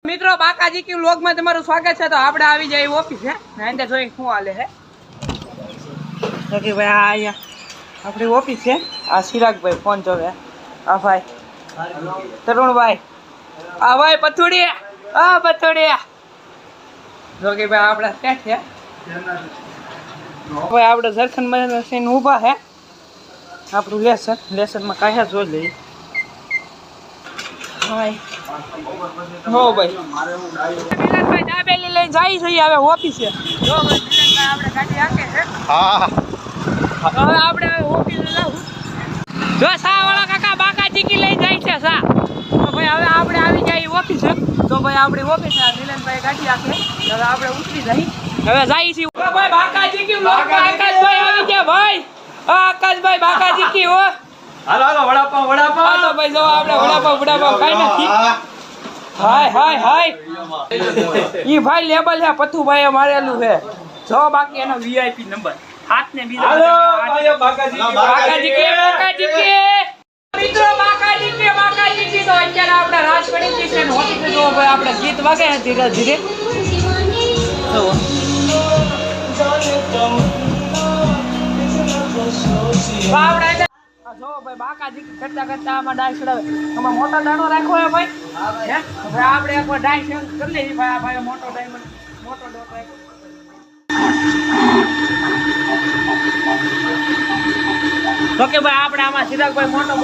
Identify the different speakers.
Speaker 1: મિત્રો બાકાજી કી વ્લોગ માં તમારું સ્વાગત છે। તો આપણે આવી જાય ઓફિસ હે અંદર જોઈ શું હાલે હે તો કે ભાઈ આ અહીંયા આપણી ઓફિસ છે। આ ચિરાગભાઈ ફોન જોવે આ ભાઈ તરુણભાઈ આ ભાઈ પથુડી જો કે ભાઈ આપણા સેટ છે ભાઈ આપણે ઝરખંડ મશીન ઊભા છે આપણું લેસન માં કાયા જોઈ લઈએ ભાઈ હો ભાઈ મિલનભાઈ દાબેલી લઈને જાય છે હવે ઓફિસે જો ભાઈ મિલનભાઈ આપણે ગાડી આકે છે હા હવે આપણે ઓફિસે જાવું જો સાવાળા કાકા બાકાજી કી લઈને જાય છે સા તો ભાઈ હવે આપણે આવી જાય ઓફિસે તો ભાઈ આપણી ઓફિસે મિલનભાઈ ગાડી આકે હવે આપણે ઉતરી જઈ હવે જાય છે ભાઈ બાકાજી કી વ્લોગ આકાશભાઈ આવી ગયા ભાઈ આકાશભાઈ બાકાજી કી હો
Speaker 2: હાલો હાલો વડાપાવ
Speaker 1: હા તો ભાઈ જો આપણે વડાપાવ ખાઈ નથી હાય ઈ ભાઈ લેબલ છે પથુભાઈએ મારેલું છે જો બાકી એનો વીઆઈપી નંબર હાથ ને બીજો
Speaker 2: હાલો બાકાજી
Speaker 1: કે મિત્રો બાકાજી કે તો અત્યારે આપણે રાજપડી કિશન હોતી છે જો ભાઈ આપણે ગીત વાગે છે ધીરે ધીરે જો આપણે જો ભાઈ બાકાજી કરતા આમાં ડાય ચડાવે આમાં મોટો દાણો રાખવો હે ભાઈ હે હવે આપણે એકવાર ડાય કરી લઈએ ભાઈ આ ભાઈ મોટો ડાયમંડ મોટો ડોટ રાખ્યો ઓકે ભાઈ આપણે આમાં ચિરાગભાઈ મોટો